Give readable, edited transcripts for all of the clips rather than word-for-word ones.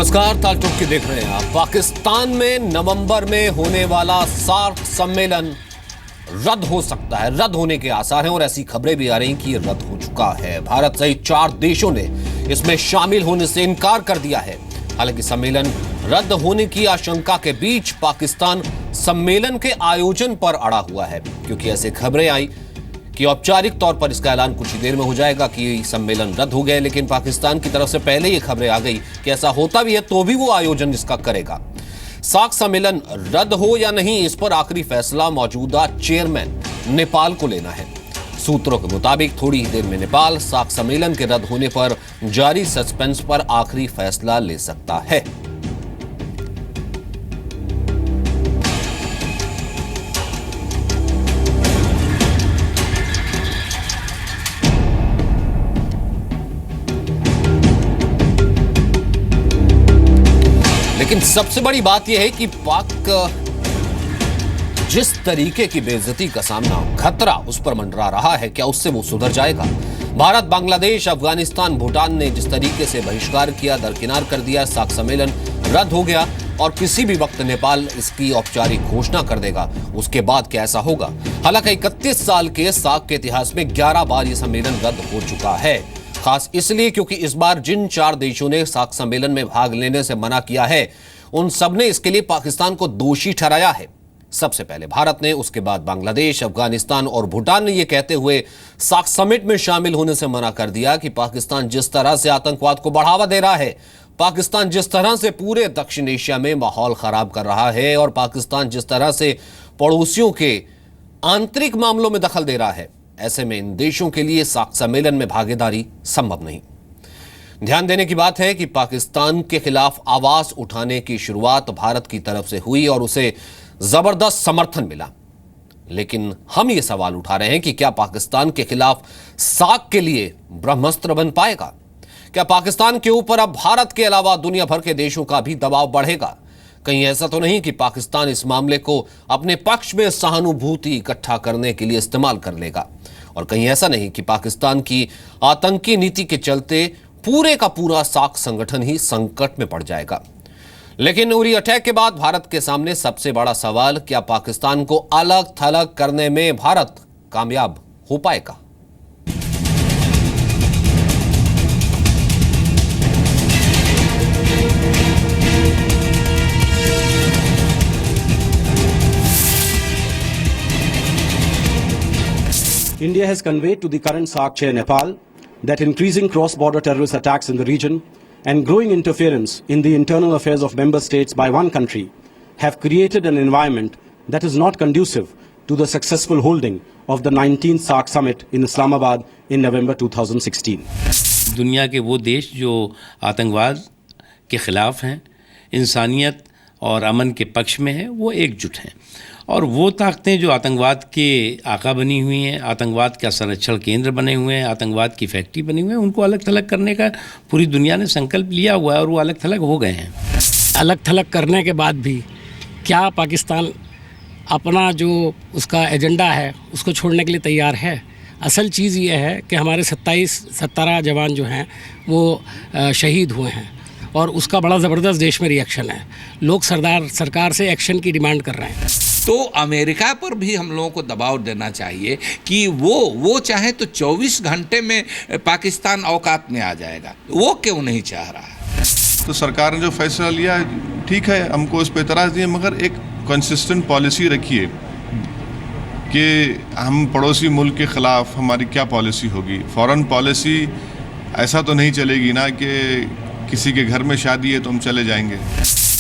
नमस्कार, ताल टॉक के देख रहे हैं आप। पाकिस्तान में नवंबर में होने वाला सार्क सम्मेलन रद्द हो सकता है, रद्द होने के आसार हैं और ऐसी खबरें भी आ रही कि रद्द हो चुका है। भारत सहित 4 देशों ने इसमें शामिल होने से इनकार कर दिया है। हालांकि सम्मेलन रद्द होने की आशंका के बीच पाकिस्तान सम्मेलन के आयोजन पर अड़ा हुआ है, क्योंकि ऐसे खबरें आई कि औपचारिक तौर पर इसका ऐलान कुछ ही देर में हो जाएगा कि सम्मेलन रद्द हो गया। लेकिन पाकिस्तान की तरफ से पहले ये खबरें आ गई कि ऐसा होता भी है तो भी वो आयोजन इसका करेगा। सार्क सम्मेलन रद्द हो या नहीं, इस पर आखिरी फैसला मौजूदा चेयरमैन नेपाल को लेना है। सूत्रों के मुताबिक थोड़ी ही देर में नेपाल सार्क सम्मेलन के रद्द होने पर जारी सस्पेंस पर आखिरी फैसला ले सकता है। लेकिन सबसे बड़ी बात यह है कि पाक जिस तरीके की बेइज्जती का सामना, खतरा उस पर मंडरा रहा है, क्या उससे वो सुधर जाएगा? भारत, बांग्लादेश, अफगानिस्तान, भूटान ने जिस तरीके से बहिष्कार किया, दरकिनार कर दिया, सार्क सम्मेलन रद्द हो गया और किसी भी वक्त नेपाल इसकी औपचारिक घोषणा कर देगा। उसके बाद क्या ऐसा होगा? हालांकि 31 साल के सार्क के इतिहास में 11 बार यह सम्मेलन रद्द हो चुका है। खास इसलिए क्योंकि इस बार जिन 4 देशों ने सार्क सम्मेलन में भाग लेने से मना किया है, उन सब ने इसके लिए पाकिस्तान को दोषी ठहराया है। सबसे पहले भारत ने, उसके बाद बांग्लादेश, अफगानिस्तान और भूटान ने यह कहते हुए सार्क समिट में शामिल होने से मना कर दिया कि पाकिस्तान जिस तरह से आतंकवाद को बढ़ावा दे रहा है, पाकिस्तान जिस तरह से पूरे दक्षिण एशिया में माहौल खराब कर रहा है और पाकिस्तान जिस तरह से पड़ोसियों के आंतरिक मामलों में दखल दे रहा है, ऐसे में इन देशों के लिए सार्क सम्मेलन में भागीदारी संभव नहीं। ध्यान देने की बात है कि पाकिस्तान के खिलाफ आवाज उठाने की शुरुआत भारत की तरफ से हुई और उसे जबरदस्त समर्थन मिला। लेकिन हम ये सवाल उठा रहे हैं कि क्या पाकिस्तान के खिलाफ सार्क के लिए ब्रह्मास्त्र बन पाएगा? क्या पाकिस्तान के ऊपर अब भारत के अलावा दुनिया भर के देशों का भी दबाव बढ़ेगा? कहीं ऐसा तो नहीं कि पाकिस्तान इस मामले को अपने पक्ष में सहानुभूति इकट्ठा करने के लिए इस्तेमाल कर लेगा? और कहीं ऐसा नहीं कि पाकिस्तान की आतंकी नीति के चलते पूरे का पूरा सार्क संगठन ही संकट में पड़ जाएगा? लेकिन उरी अटैक के बाद भारत के सामने सबसे बड़ा सवाल, क्या पाकिस्तान को अलग थलग करने में भारत कामयाब हो पाएगा? India has conveyed to the current SAARC chair Nepal that increasing cross-border terrorist attacks in the region and growing interference in the internal affairs of member states by one country have created an environment that is not conducive to the successful holding of the 19th SAARC summit in Islamabad in November 2016. दुनिया के वो देश जो आतंकवाद के खिलाफ हैं, इंसानियत और अमन के पक्ष में हैं, वो एकजुट हैं। और वो ताकतें जो आतंकवाद के आका बनी हुई हैं, आतंकवाद का संरक्षण केंद्र बने हुए हैं, आतंकवाद की फैक्ट्री बनी हुई है, उनको अलग थलग करने का पूरी दुनिया ने संकल्प लिया हुआ है और वो अलग थलग हो गए हैं। अलग थलग करने के बाद भी क्या पाकिस्तान अपना जो उसका एजेंडा है उसको छोड़ने के लिए तैयार है? असल चीज़ ये है कि हमारे 17 जवान जो हैं वो शहीद हुए हैं और उसका बड़ा ज़बरदस्त देश में रिएक्शन है। लोग सरकार से एक्शन की डिमांड कर रहे हैं। तो अमेरिका पर भी हम लोगों को दबाव देना चाहिए कि वो चाहे तो 24 घंटे में पाकिस्तान औकात में आ जाएगा, वो क्यों नहीं चाह रहा है? तो सरकार ने जो फैसला लिया ठीक है, हमको उस पर एतराज़ नहीं है, मगर एक कंसिस्टेंट पॉलिसी रखिए कि हम पड़ोसी मुल्क के ख़िलाफ़ हमारी क्या पॉलिसी होगी। फॉरेन पॉलिसी ऐसा तो नहीं चलेगी ना कि किसी के घर में शादी है तो हम चले जाएंगे।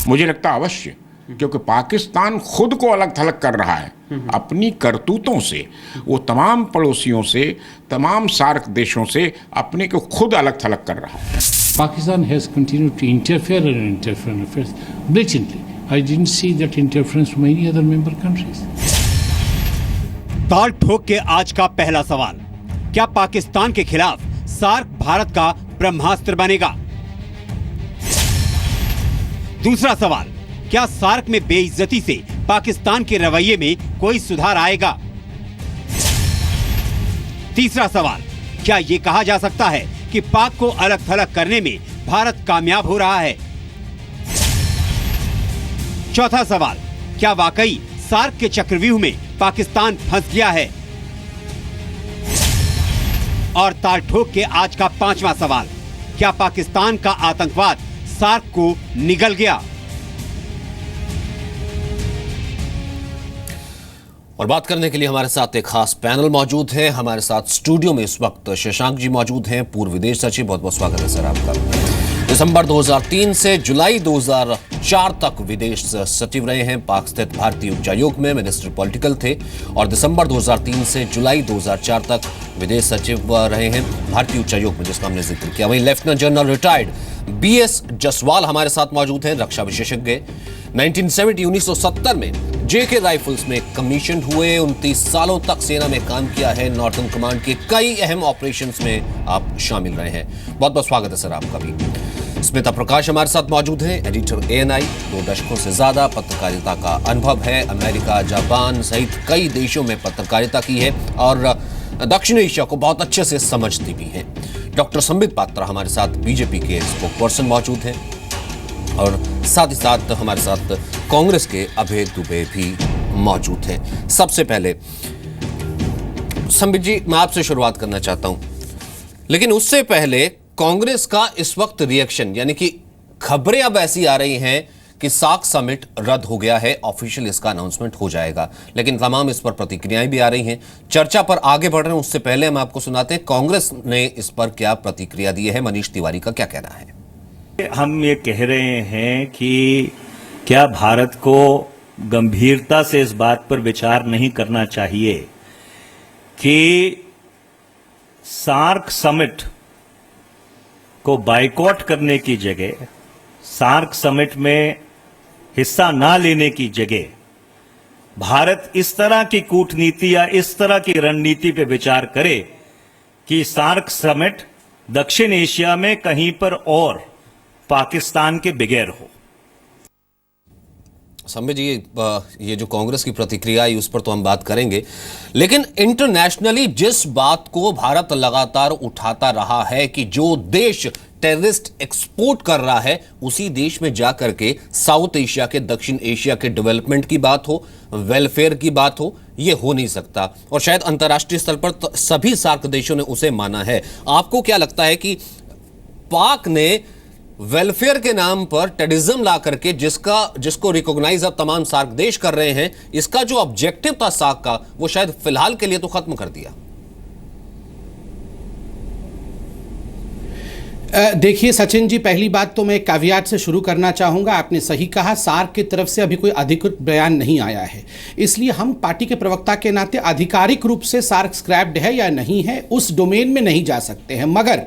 मुझे लगता है अवश्य, क्योंकि पाकिस्तान खुद को अलग थलग कर रहा है अपनी करतूतों से। वो तमाम पड़ोसियों से, तमाम सार्क देशों से अपने को खुद अलग थलग कर रहा है। Pakistan has continued to interfere in internal affairs blatantly. I didn't see that interference from any other member countries. ताल ठोक के आज का पहला सवाल, क्या पाकिस्तान के खिलाफ सार्क भारत का ब्रह्मास्त्र बनेगा? दूसरा सवाल, क्या सार्क में बेइज्जती से पाकिस्तान के रवैये में कोई सुधार आएगा? तीसरा सवाल, क्या यह कहा जा सकता है कि पाक को अलग थलग करने में भारत कामयाब हो रहा है? चौथा सवाल, क्या वाकई सार्क के चक्रव्यूह में पाकिस्तान फंस गया है? और ताल ठोक के आज का पांचवा सवाल, क्या पाकिस्तान का आतंकवाद सार्क को निगल गया? और बात करने के लिए हमारे साथ एक खास पैनल मौजूद है। हमारे साथ स्टूडियो में इस वक्त शशांक जी मौजूद हैं, पूर्व विदेश सचिव। बहुत बहुत स्वागत है सर आपका। दिसंबर 2003 से जुलाई 2004 तक विदेश सचिव रहे हैं, पाक स्थित भारतीय उच्चायोग में मिनिस्टर पॉलिटिकल थे। और दिसंबर 2003 से जुलाई 2004 तक विदेश सचिव रहे हैं भारतीय उच्चायोग में, जिसका हमने जिक्र किया। वहीं lieutenant general retired BS Jaswal हमारे साथ मौजूद हैं, रक्षा विशेषज्ञ। 1970 में JK राइफल्स में कमीशन हुए, 29 सालों तक सेना में काम किया है, नॉर्थर्न कमांड के कई अहम ऑपरेशंस में आप शामिल रहे हैं। बहुत बहुत स्वागत है सर आपका भी। स्मिता प्रकाश हमारे साथ मौजूद हैं, एडिटर ANI, 2 दशकों से ज्यादा पत्रकारिता का अनुभव है, अमेरिका, जापान सहित कई देशों में पत्रकारिता की है और दक्षिण एशिया को बहुत अच्छे से समझती भी हैं। डॉक्टर संबित पात्रा हमारे साथ बीजेपी के स्पोक पर्सन मौजूद हैं और साथ ही साथ हमारे साथ कांग्रेस के अभय दुबे भी मौजूद हैं। सबसे पहले संबित जी, मैं आपसे शुरुआत करना चाहता हूं, लेकिन उससे पहले कांग्रेस का इस वक्त रिएक्शन, यानी कि खबरें अब ऐसी आ रही हैं कि सार्क समिट रद्द हो गया है, ऑफिशियल इसका अनाउंसमेंट हो जाएगा, लेकिन तमाम इस पर प्रतिक्रियाएं भी आ रही हैं। चर्चा पर आगे बढ़ रहे हैं उससे पहले हम आपको सुनाते हैं कांग्रेस ने इस पर क्या प्रतिक्रिया दी है। मनीष तिवारी का क्या कहना है? हम ये कह रहे हैं कि क्या भारत को गंभीरता से इस बात पर विचार नहीं करना चाहिए कि सार्क समिट को बायकॉट करने की जगह, सार्क समिट में हिस्सा ना लेने की जगह भारत इस तरह की कूटनीति या इस तरह की रणनीति पे विचार करे कि सार्क समिट दक्षिण एशिया में कहीं पर और पाकिस्तान के बगैर हो। संबित जी, ये जो कांग्रेस की प्रतिक्रिया आई उस पर तो हम बात करेंगे, लेकिन इंटरनेशनली जिस बात को भारत लगातार उठाता रहा है कि जो देश टेररिस्ट एक्सपोर्ट कर रहा है उसी देश में जाकर के साउथ एशिया के, दक्षिण एशिया के डेवलपमेंट की बात हो, वेलफेयर की बात हो, यह हो नहीं सकता। और शायद अंतर्राष्ट्रीय स्तर पर तो सभी सार्क देशों ने उसे माना है। आपको क्या लगता है कि पाक ने वेलफेयर के नाम पर टेररिज्म ला करके जिसको रिकॉग्नाइज अब तमाम सार्क देश कर रहे हैं, इसका जो ऑब्जेक्टिव था सार्क का, वो शायद फिलहाल के लिए तो खत्म कर दिया? देखिए सचिन जी, पहली बात तो मैं कैवियाट से शुरू करना चाहूँगा। आपने सही कहा, सार्क की तरफ से अभी कोई अधिकृत बयान नहीं आया है, इसलिए हम पार्टी के प्रवक्ता के नाते आधिकारिक रूप से सार्क स्क्रैप्ड है या नहीं है उस डोमेन में नहीं जा सकते हैं। मगर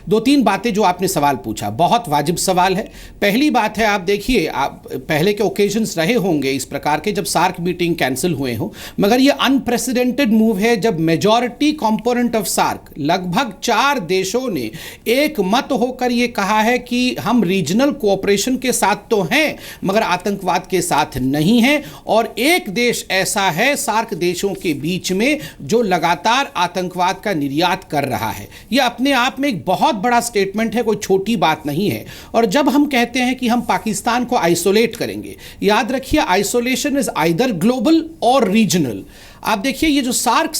2-3 बातें जो आपने सवाल पूछा, बहुत वाजिब सवाल है। पहली बात है, आप देखिए, आप पहले के ओकेजन्स रहे होंगे इस प्रकार के जब सार्क मीटिंग कैंसिल हुए हो, मगर ये अनप्रेसिडेंटेड मूव है जब मेजॉरिटी कंपोनेंट ऑफ सार्क, लगभग 4 देशों ने एक मत होकर ये कहा है कि हम रीजनल कोऑपरेशन के साथ तो हैं मगर आतंकवाद के साथ नहीं हैं। और एक देश ऐसा है सार्क देशों के बीच में जो लगातार आतंकवाद का निर्यात कर रहा है। यह अपने आप में एक बहुत बड़ा स्टेटमेंट है, कोई छोटी बात नहीं है। और जब हम कहते हैं कि हम पाकिस्तान को आइसोलेट करेंगे, याद रखिए आइसोलेशन इज आइदर ग्लोबल और रीजनल। आप देखिए, ये जो सार्क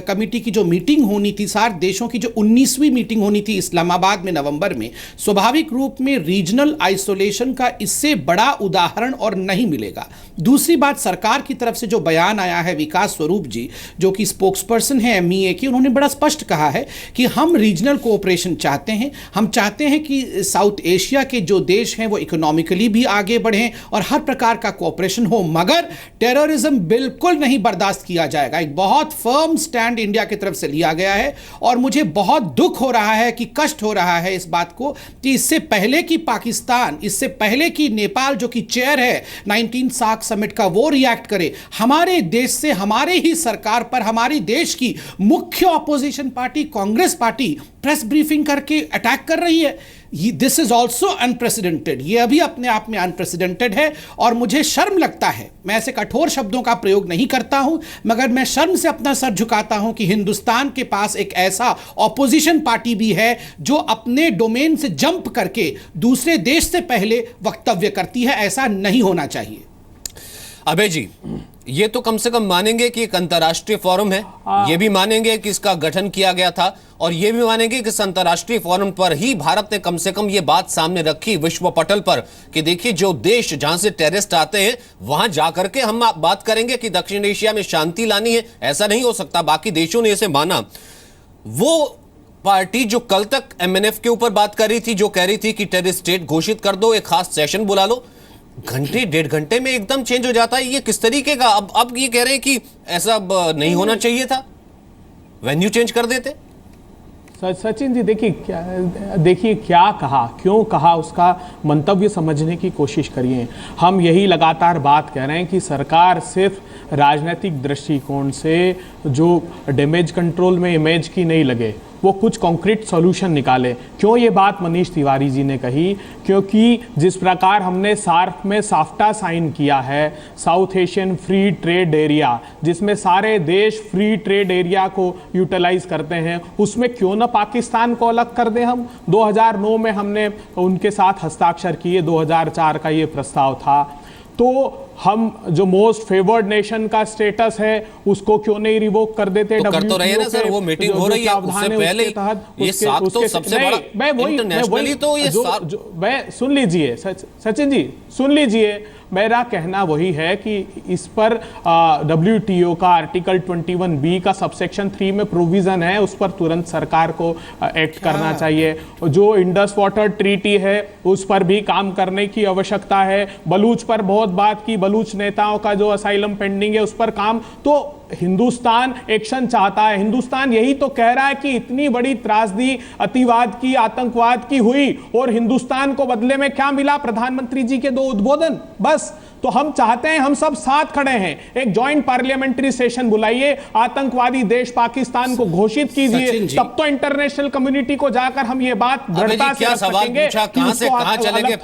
कमेटी की जो मीटिंग होनी थी, सार्क देशों की जो 19वीं मीटिंग होनी थी इस्लामाबाद में नवंबर में, स्वाभाविक रूप में रीजनल आइसोलेशन का इससे बड़ा उदाहरण और नहीं मिलेगा। दूसरी बात, सरकार की तरफ से जो बयान आया है, विकास स्वरूप जी जो कि स्पोक्सपर्सन है MEA की, उन्होंने बड़ा स्पष्ट कहा है कि हम रीजनल कोऑपरेशन चाहते हैं। हम चाहते हैं कि साउथ एशिया के जो देश हैं वो इकोनॉमिकली भी आगे बढ़ें और हर प्रकार का कोऑपरेशन हो, मगर टेररिज्म बिल्कुल नहीं बर्दाश्त किया जाएगा। एक बहुत फर्म स्टैंड इंडिया की तरफ से लिया गया है और मुझे बहुत दुख हो रहा है कि कष्ट हो रहा है इस बात को कि इससे पहले कि पाकिस्तान, इससे पहले कि नेपाल जो कि चेयर है 19 सार्क समिट का, वो रिएक्ट करे हमारे देश से, हमारे ही सरकार पर, हमारी देश की मुख्य opposition party Congress party press briefing करके अटैक कर रही है। दिस इज ऑल्सो अनप्रेसिडेंटेड, ये अभी अपने आप में अनप्रेसिडेंटेड है और मुझे शर्म लगता है, मैं ऐसे कठोर शब्दों का प्रयोग नहीं करता हूं, मगर मैं शर्म से अपना सर झुकाता हूं कि हिंदुस्तान के पास एक ऐसा ऑपोजिशन पार्टी भी है जो अपने डोमेन से जंप करके दूसरे देश से पहले वक्तव्य करती है। ऐसा नहीं होना चाहिए। अबे जी, ये तो कम से कम मानेंगे कि एक अंतर्राष्ट्रीय फोरम है, ये भी मानेंगे कि इसका गठन किया गया था, और ये भी मानेंगे कि इस अंतर्राष्ट्रीय फोरम पर ही भारत ने कम से कम ये बात सामने रखी विश्व पटल पर कि देखिए जो देश जहां से टेररिस्ट आते हैं वहां जाकर के हम बात करेंगे कि दक्षिण एशिया में शांति लानी है। ऐसा नहीं हो सकता। बाकी देशों ने इसे माना। वो पार्टी जो कल तक एमएनएफ के ऊपर बात कर रही थी, जो कह रही थी कि टेररिस्ट स्टेट घोषित कर दो, एक खास सेशन बुला लो, घंटे डेढ़ घंटे में एकदम चेंज हो जाता है। ये किस तरीके का? अब ये कह रहे हैं कि ऐसा अब नहीं होना चाहिए था, वेन्यू चेंज कर देते। सचिन जी देखिए क्या कहा, क्यों कहा, उसका मंतव्य समझने की कोशिश करिए। हम यही लगातार बात कह रहे हैं कि सरकार सिर्फ राजनीतिक दृष्टिकोण से जो डैमेज कंट्रोल में इमेज की नहीं लगे, वो कुछ कॉन्क्रीट सॉल्यूशन निकाले। क्यों ये बात मनीष तिवारी जी ने कही? क्योंकि जिस प्रकार हमने सार्क में साफ्टा साइन किया है, south Asian free trade area, जिसमें सारे देश फ्री ट्रेड एरिया को यूटिलाइज करते हैं, उसमें क्यों ना पाकिस्तान को अलग कर दें हम? 2009 में हमने उनके साथ हस्ताक्षर किए, 2004 का ये प्रस्ताव था। तो हम जो मोस्ट फेवर्ड नेशन का स्टेटस है उसको क्यों नहीं रिवोक कर देते? तो कर तो रहे हैं ना सर, वो मीटिंग हो रही है उससे पहले ये साख तो सबसे बड़ा इंटरनेशनली तो ये मैं सुन लीजिए सचिन जी, सुन लीजिए, मेरा कहना वही है कि इस पर WTO का आर्टिकल 21B का सबसेक्शन 3 में प्रोविजन है, उस पर तुरंत सरकार को एक्ट करना चाहिए। जो इंडस वाटर ट्रीटी है उस पर भी काम करने की आवश्यकता है। बलूच पर बहुत बात की, बलूच नेताओं का जो असाइलम पेंडिंग है उस पर काम, तो हिंदुस्तान एक्शन चाहता है। हिंदुस्तान यही तो कह रहा है कि इतनी बड़ी त्रासदी अतिवाद की, आतंकवाद की हुई और हिंदुस्तान को बदले में क्या मिला? प्रधानमंत्री जी के 2 उद्बोधन, बस। तो हम चाहते हैं, हम सब साथ खड़े हैं, एक जॉइंट पार्लियामेंट्री सेशन बुलाइए, आतंकवादी देश पाकिस्तान को घोषित कीजिए, तब तो इंटरनेशनल कम्युनिटी को जाकर हम ये बात दृढ़ता से रख सकेंगे कि कहां से कहां चलेंगे।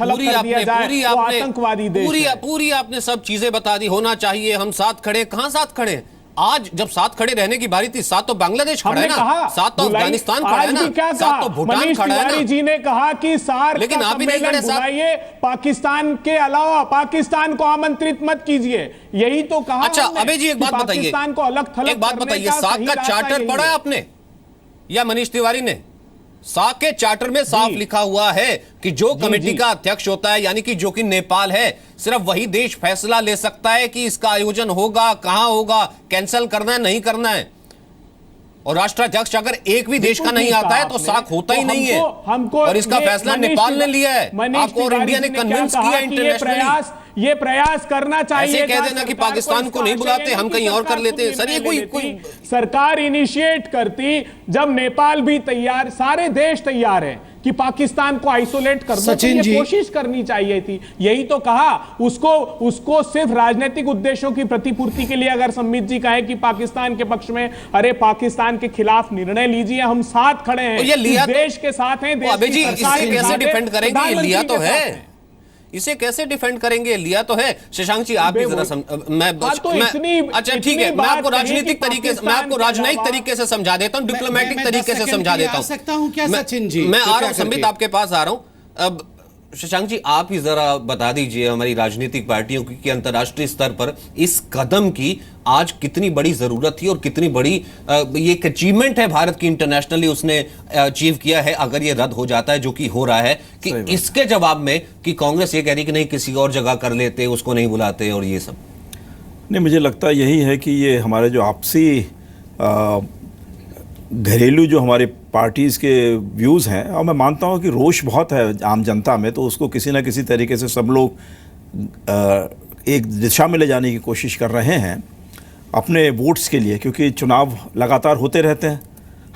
पूरी आपने सब चीजें बता दी। होना चाहिए, हम साथ खड़े, कहां साथ खड़े? आज जब साथ खड़े रहने की बारी थी, साथ तो बांग्लादेश खड़ा है ना, साथ तो अफगानिस्तान खड़ा है ना, साथ तो भूटान खड़ा है ना। जी ने कहा कि सार्क लेकिन आप ही नहीं खड़े साथ। पाकिस्तान के अलावा पाकिस्तान को आमंत्रित मत कीजिए, यही तो कहा। अच्छा अबे जी, एक बात बताइए, पाकिस्तान को अलग थलग, एक बात बताइए, सार्क का चार्टर पढ़ा है आपने या मनीष तिवारी ने? सार्क के चार्टर में साफ लिखा हुआ है कि जो कमेटी का अध्यक्ष होता है, यानी कि जो कि नेपाल है, सिर्फ वही देश फैसला ले सकता है कि इसका आयोजन होगा, कहां होगा, कैंसिल करना है, नहीं करना है। और राष्ट्राध्यक्ष अगर एक भी देश का नहीं आता है तो सार्क होता ही नहीं है। और इसका फैसला नेपाल ने लिया है, आपको और इंडिया ने कन्विंस किया इंटरनेशनली। ये प्रयास करना चाहिए। ऐसे कह देना कि पाकिस्तान को नहीं बुलाते, हम कहीं और कर लेते। सर ये कोई सरकार इनिशिएट करती, जब नेपाल भी तैयार, सारे देश तैयार हैं कि पाकिस्तान को आइसोलेट कर दो, तो ये कोशिश करनी चाहिए थी। यही तो कहा, उसको सिर्फ राजनीतिक उद्देश्यों की प्रतिपूर्ति के लिए अगर संबित जी कहे कि पाकिस्तान के पक्ष में, अरे पाकिस्तान के खिलाफ निर्णय लीजिए, हम साथ खड़े हैं, इस देश के साथ हैं, देश की सरकार के साथ है, डिफेंड करेंगे, ये लिया तो है, इसे कैसे डिफेंड करेंगे? लिया तो है। शशांक जी आप भी जरा अच्छा ठीक है, मैं आपको राजनीतिक तरीके से समझा देता हूं, डिप्लोमेटिक तरीके से समझा देता हूं। मैं आ रहा हूं संबित, आपके पास आ रहा हूं। अब शशांक जी आप ही जरा बता दीजिए हमारी राजनीतिक पार्टियों की कि अंतर्राष्ट्रीय स्तर पर इस कदम की आज कितनी बड़ी जरूरत थी और कितनी बड़ी ये एक अचीवमेंट है भारत की, इंटरनेशनली उसने अचीव किया है, अगर ये रद्द हो जाता है, जो कि हो रहा है, कि इसके जवाब में कि कांग्रेस ये कह रही कि नहीं किसी और जगह कर लेते, उसको नहीं बुलाते और ये सब। नहीं, मुझे लगता है यही है कि ये हमारे जो आपसी घरेलू जो हमारे पार्टीज़ के व्यूज़ हैं, और मैं मानता हूँ कि रोष बहुत है आम जनता में, तो उसको किसी ना किसी तरीके से सब लोग एक दिशा में ले जाने की कोशिश कर रहे हैं अपने वोट्स के लिए, क्योंकि चुनाव लगातार होते रहते हैं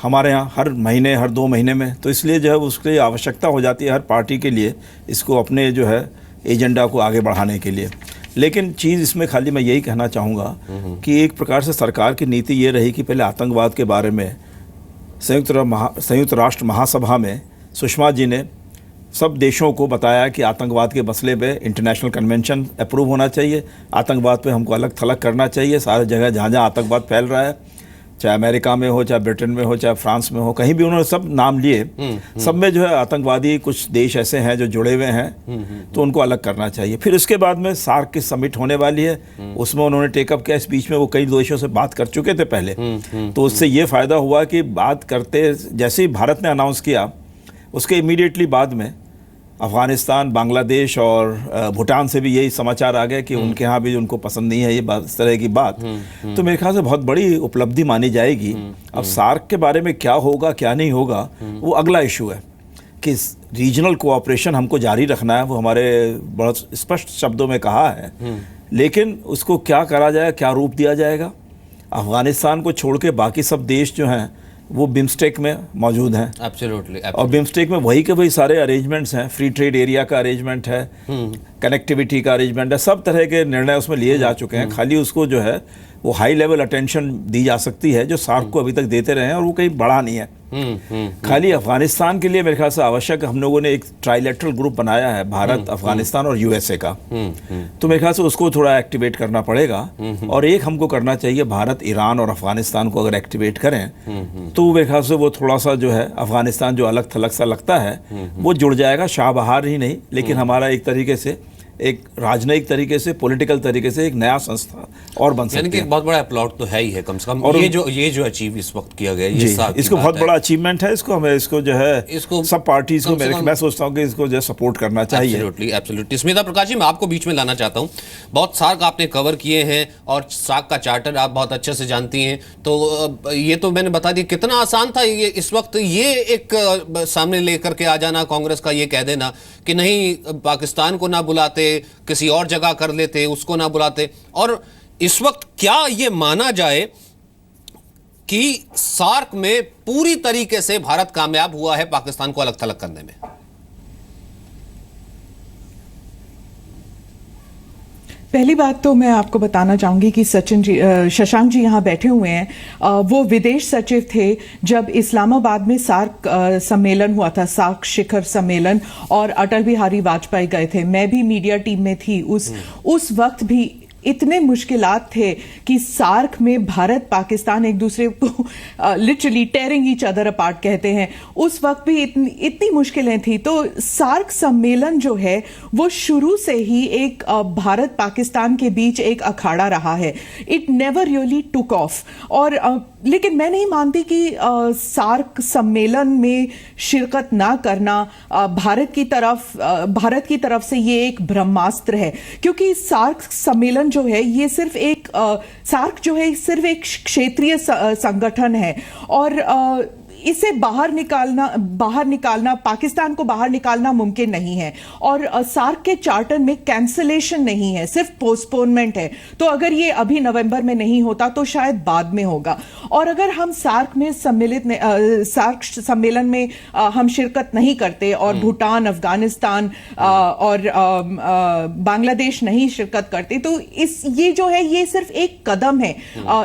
हमारे यहाँ हर महीने, हर 2 महीने में, तो इसलिए जो है उसके लिए आवश्यकता हो जाती है हर पार्टी के लिए इसको अपने जो है एजेंडा को आगे बढ़ाने के लिए। लेकिन चीज़ इसमें खाली मैं यही कहना चाहूँगा कि एक प्रकार से सरकार की नीति ये रही कि पहले आतंकवाद के बारे में संयुक्त राष्ट्र महासभा में सुषमा जी ने सब देशों को बताया कि आतंकवाद के मसले पे इंटरनेशनल कन्वेंशन अप्रूव होना चाहिए, आतंकवाद पे हमको अलग थलग करना चाहिए। सारे जगह जहाँ जहाँ आतंकवाद फैल रहा है, चाहे अमेरिका में हो, चाहे ब्रिटेन में हो, चाहे फ्रांस में हो, कहीं भी उन्होंने सब नाम लिए। सब में जो है आतंकवादी कुछ देश ऐसे हैं जो जुड़े हुए हैं, तो उनको अलग करना चाहिए। फिर उसके बाद में सार्क की समिट होने वाली है, उसमें उन्होंने टेकअप किया। इस बीच में वो कई देशों से बात कर चुके थे पहले, तो उससे ये फ़ायदा हुआ कि बात करते जैसे ही भारत ने अनाउंस किया, उसके इमीडिएटली बाद में अफ़गानिस्तान, बांग्लादेश और भूटान से भी यही समाचार आ गए कि उनके यहाँ भी उनको पसंद नहीं है ये बात, इस तरह की बात। तो मेरे ख्याल से बहुत बड़ी उपलब्धि मानी जाएगी। अब सार्क के बारे में क्या होगा क्या नहीं होगा वो अगला इशू है कि रीजनल कोऑपरेशन हमको जारी रखना है, वो हमारे बहुत स्पष्ट शब्दों में कहा है, लेकिन उसको क्या करा जाए, क्या रूप दिया जाएगा। अफ़गानिस्तान को छोड़ के बाकी सब देश जो हैं वो बिम्स्टेक में मौजूद हैं। एब्सोल्युटली। और बिम्स्टेक में वही के वही सारे अरेंजमेंट्स हैं, फ्री ट्रेड एरिया का अरेंजमेंट है, कनेक्टिविटी का अरेंजमेंट है, सब तरह के निर्णय उसमें लिए जा चुके हैं। खाली उसको जो है वो हाई लेवल अटेंशन दी जा सकती है जो सार्क को अभी तक देते रहे हैं, और वो कहीं बढ़ा नहीं है। खाली अफगानिस्तान के लिए मेरे ख्याल से आवश्यक, हम लोगों ने एक ट्राइलेटरल ग्रुप बनाया है, भारत, अफगानिस्तान और यूएसए का, तो मेरे ख्याल से उसको थोड़ा एक्टिवेट करना पड़ेगा। और एक हमको करना चाहिए, भारत, ईरान और अफगानिस्तान को अगर एक्टिवेट करें तो मेरे ख्याल से वो थोड़ा सा जो है अफगानिस्तान जो अलग थलग सा लगता है वो जुड़ जाएगा। शाह बहार ही नहीं, लेकिन हमारा एक तरीके से, एक राजनयिक तरीके से, पॉलिटिकल तरीके से एक नया संस्था और बन सकती है। यानी कि एक बहुत बड़ा प्लॉट तो है ही है कम से कम। और ये जो अचीव इस वक्त किया गया ये इसको बहुत बड़ा अचीवमेंट है। इसको हमें इसको जो है इसको सब पार्टीज को मैं सोचता हूँ कि इसको जो है सपोर्ट करना चाहिए। एब्सोल्युटली। स्मिता प्रकाश जी, मैं आपको बीच में लाना चाहता हूँ। बहुत सार्क आपने कवर किए हैं और सार्क का चार्टर आप बहुत अच्छे से जानती हैं, तो ये तो मैंने बता दिया कितना आसान था ये इस वक्त ये एक सामने लेकर के आ जाना कांग्रेस का, ये कह देना कि नहीं पाकिस्तान को ना बुलाते, किसी और जगह कर लेते, उसको ना बुलाते। और इस वक्त क्या ये माना जाए कि सार्क में पूरी तरीके से भारत कामयाब हुआ है पाकिस्तान को अलग थलग करने में? पहली बात तो मैं आपको बताना चाहूंगी कि शशांक जी यहाँ बैठे हुए हैं, वो विदेश सचिव थे जब इस्लामाबाद में सार्क सम्मेलन हुआ था, सार्क शिखर सम्मेलन, और अटल बिहारी वाजपेयी गए थे। मैं भी मीडिया टीम में थी उस वक्त भी इतने मुश्किलात थे कि सार्क में भारत पाकिस्तान एक दूसरे को literally tearing each other apart कहते हैं। उस वक्त भी इतनी मुश्किलें थी। तो सार्क सम्मेलन जो है वो शुरू से ही एक भारत पाकिस्तान के बीच एक अखाड़ा रहा है। It never really took off. और लेकिन मैं नहीं मानती कि सार्क सम्मेलन में शिरकत ना करना भारत की तरफ से ये एक ब्रह्मास्त्र है, क्योंकि सार्क सम्मेलन जो है ये सिर्फ एक सार्क जो है सिर्फ एक क्षेत्रीय संगठन है, और इसे बाहर निकालना पाकिस्तान को बाहर निकालना मुमकिन नहीं है। और सार्क के चार्टर में कैंसलेशन नहीं है, सिर्फ पोस्टपोनमेंट है। तो अगर ये अभी नवंबर में नहीं होता तो शायद बाद में होगा। और अगर हम सार्क सम्मेलन में हम शिरकत नहीं करते और भूटान, अफगानिस्तान और बांग्लादेश नहीं शिरकत करते, तो ये जो है ये सिर्फ एक कदम है,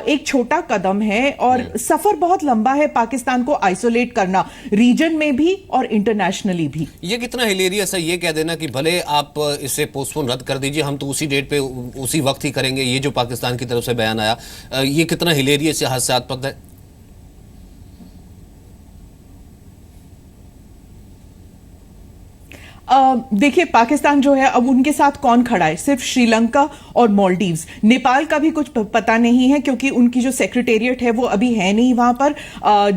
एक छोटा कदम है, और सफर बहुत लंबा है पाकिस्तान को आइसोलेट करना, रीजन में भी और इंटरनेशनली भी। ये कितना हिलेरियस है ये कह देना कि भले आप इसे पोस्टपोन रद्द कर दीजिए, हम तो उसी डेट पे उसी वक्त ही करेंगे, ये जो पाकिस्तान की तरफ से बयान आया, ये कितना हिलेरियस या हास्यास्पद है? देखिए पाकिस्तान जो है अब उनके साथ कौन खड़ा है, सिर्फ श्रीलंका और मालदीव्स। नेपाल का भी कुछ पता नहीं है क्योंकि उनकी जो सेक्रेटेरिएट है वो अभी है नहीं वहां पर।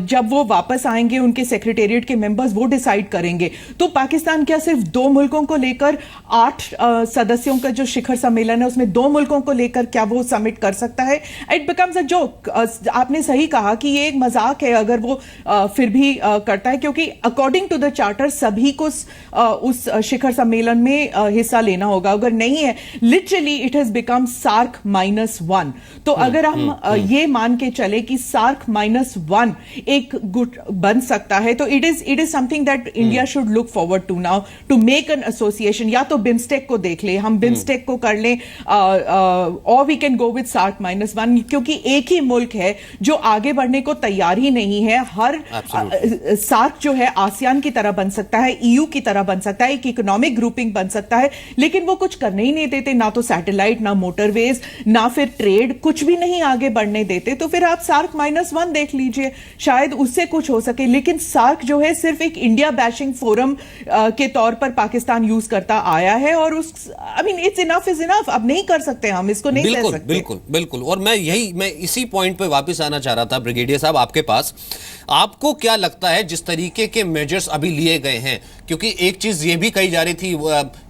जब वो वापस आएंगे उनके सेक्रेटेरिएट के मेंबर्स वो डिसाइड करेंगे। तो पाकिस्तान क्या सिर्फ 2 मुल्कों को लेकर 8 सदस्यों का जो शिखर सम्मेलन है उसमें 2 मुल्कों को लेकर क्या वो समिट कर सकता है? It becomes a joke. आपने सही कहा कि ये एक मजाक है अगर वो फिर भी करता है, क्योंकि अकॉर्डिंग टू द चार्टर सभी को उस उस शिखर सम्मेलन में हिस्सा लेना होगा। अगर नहीं है, literally it has become SAARC -1। तो अगर हम ये मान के चले कि सार्क -1 एक गुट बन सकता है, तो it is something that India should look forward to now, to make an association. या तो बिम्स्टेक को देख ले, हम बिम्स्टेक को कर लें, और we can go with SAARC -1, क्योंकि एक ही मुल्क है जो आगे बढ़ने को तैयार ही नहीं है। हर सार्क जो है आसियान की तरह बन सकता है, ईयू की तरह बन सकता है, एक इकोनॉमिक ग्रुपिंग बन सकता है, लेकिन वो कुछ करने ही नहीं देते, ना तो सैटेलाइट, ना मोटरवेज, ना फिर ट्रेड, कुछ भी नहीं आगे बढ़ने देते। तो फिर आप सार्क -1 देख लीजिए, शायद उससे कुछ हो सके। लेकिन सार्क जो है सिर्फ एक इंडिया बैशिंग फोरम के तौर पर पाकिस्तान यूज करता आया है, और उस इट्स इनफ इज इनफ। अब नहीं कर सकते हम इसको, नहीं ले सकते। बिल्कुल बिल्कुल। और मैं इसी पॉइंट पे वापस आना चाह रहा था ब्रिगेडियर साहब आपके पास। आपको क्या लगता है जिस तरीके के मेजर्स अभी लिए गए हैं, क्योंकि एक चीज ये भी कही जा रही थी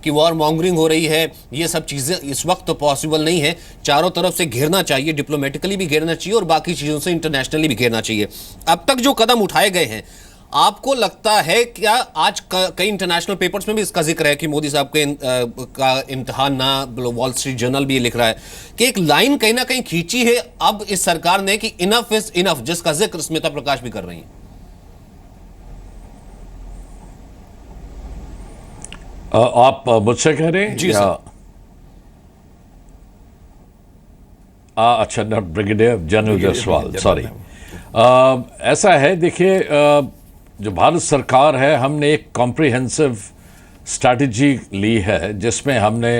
कि वॉर मॉन्गरिंग हो रही है, ये सब चीजें इस वक्त तो पॉसिबल नहीं है, चारों तरफ से घेरना चाहिए, डिप्लोमेटिकली भी घेरना चाहिए और बाकी चीजों से इंटरनेशनली भी घेरना चाहिए। अब तक जो कदम उठाए गए हैं, आपको लगता है क्या, आज कई इंटरनेशनल पेपर्स में भी इसका जिक्र है कि मोदी साहब का इम्तिहान ना, वॉल स्ट्रीट जर्नल भी ये लिख रहा है कि एक लाइन कहीं ना कहीं खींची है अब इस सरकार ने कि इनफ इज इनफ, जिसका जिक्र स्मिता प्रकाश भी कर रही हैं। आप मुझसे कह रहे हैं? जी सर। अच्छा, not brigadier general Jaiswal, sorry. ऐसा है, देखिए, जो भारत सरकार है, हमने एक कॉम्प्रिहेंसिव स्ट्रैटेजी ली है जिसमें हमने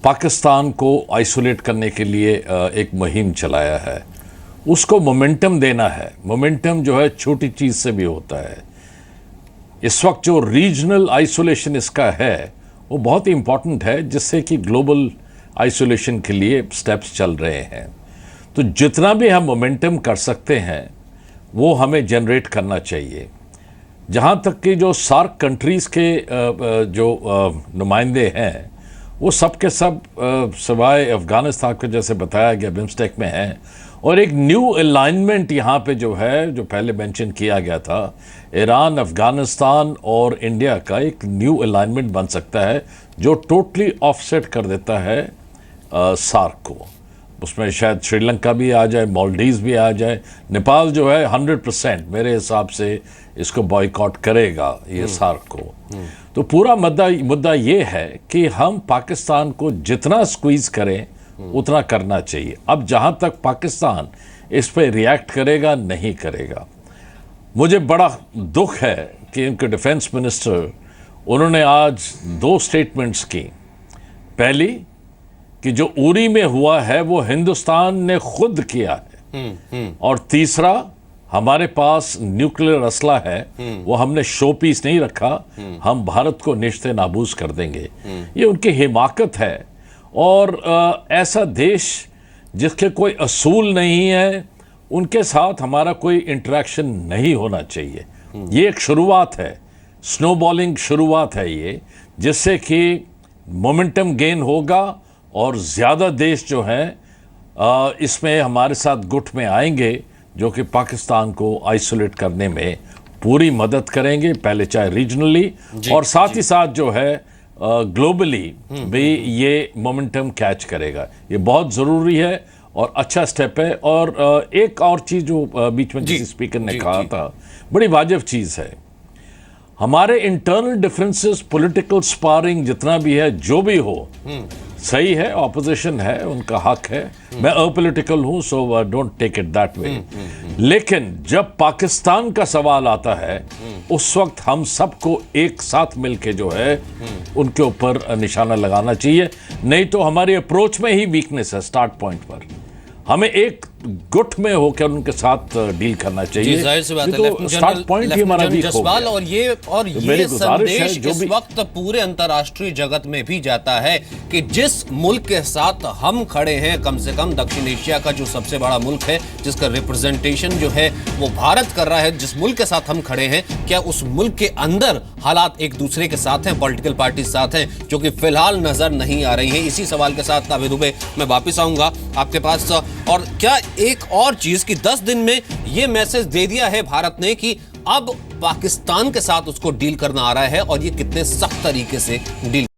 पाकिस्तान को आइसोलेट करने के लिए एक मुहिम चलाया है। उसको मोमेंटम देना है। मोमेंटम जो है छोटी चीज़ से भी होता है। इस वक्त जो रीजनल आइसोलेशन इसका है वो बहुत ही इंपॉर्टेंट है, जिससे कि ग्लोबल आइसोलेशन के लिए स्टेप्स चल रहे हैं। तो जितना भी हम मोमेंटम कर सकते हैं वो हमें जनरेट करना चाहिए। जहाँ तक कि जो सार्क कंट्रीज़ के जो नुमाइंदे हैं वो सब के सब सिवाय अफ़गानिस्तान को जैसे बताया गया बिम्स्टेक में हैं, और एक न्यू अलाइनमेंट यहाँ पे जो है, जो पहले मेंशन किया गया था, ईरान, अफ़गानिस्तान और इंडिया का एक न्यू अलाइनमेंट बन सकता है जो टोटली ऑफसेट कर देता है सार्क को। उसमें शायद श्रीलंका भी आ जाए, मालदीव्स भी आ जाए। नेपाल जो है 100% मेरे हिसाब से इसको बॉयकॉट करेगा, ये सार्क को। तो पूरा मुद्दा ये है कि हम पाकिस्तान को जितना स्क्वीज़ करें उतना करना चाहिए। अब जहाँ तक पाकिस्तान इस पर रिएक्ट करेगा नहीं करेगा, मुझे बड़ा दुख है कि उनके डिफेंस मिनिस्टर, उन्होंने आज 2 स्टेटमेंट्स की। पहली कि जो उरी में हुआ है वो हिंदुस्तान ने खुद किया है, और तीसरा हमारे पास न्यूक्लियर असला है, वो हमने शो पीस नहीं रखा, हम भारत को निश्ते नाबूज कर देंगे। ये उनकी हिमाकत है। और ऐसा देश जिसके कोई असूल नहीं है, उनके साथ हमारा कोई इंटरेक्शन नहीं होना चाहिए। ये एक शुरुआत है, स्नोबॉलिंग शुरुआत है ये, जिससे कि मोमेंटम गेन होगा और ज़्यादा देश जो हैं इसमें हमारे साथ गुट में आएंगे, जो कि पाकिस्तान को आइसोलेट करने में पूरी मदद करेंगे, पहले चाहे रीजनली और साथ ही साथ जो है ग्लोबली भी ये मोमेंटम कैच करेगा। ये बहुत ज़रूरी है और अच्छा स्टेप है। और एक और चीज़ जो बीच में किसी स्पीकर ने कहा था, बड़ी वाजिब चीज़ है, हमारे इंटरनल डिफरेंसेस, पॉलिटिकल स्पारिंग जितना भी है, जो भी हो, सही है, ऑपोजिशन है, उनका हक है। मैं अपॉलिटिकल हूं, so don't take it that way. लेकिन जब पाकिस्तान का सवाल आता है, उस वक्त हम सबको एक साथ मिलके जो है उनके ऊपर निशाना लगाना चाहिए। नहीं तो हमारी अप्रोच में ही वीकनेस है। स्टार्ट पॉइंट पर हमें एक गुट में होकर उनके साथ डील करना चाहिए। जाहिर सी बात है, तो स्टार्ट पॉइंट ही हमारा वीक हो गया। और ये संदेश इस वक्त पूरे अंतर्राष्ट्रीय जगत में भी जाता है कि जिस मुल्क के साथ हम खड़े हैं, कम से कम दक्षिण एशिया का जो सबसे बड़ा मुल्क है, जिसका रिप्रेजेंटेशन जो है वो भारत कर रहा है, जिस मुल्क के साथ हम खड़े हैं, क्या उस मुल्क के अंदर हालात एक दूसरे के साथ हैं, पॉलिटिकल पार्टी साथ हैं, जो कि फिलहाल नजर नहीं आ रही हैं। इसी सवाल के साथ नावेद दुबे मैं वापिस आऊंगा आपके पास। और क्या एक और चीज कि 10 दिन में ये मैसेज दे दिया है भारत ने कि अब पाकिस्तान के साथ उसको डील करना आ रहा है और ये कितने सख्त तरीके से डील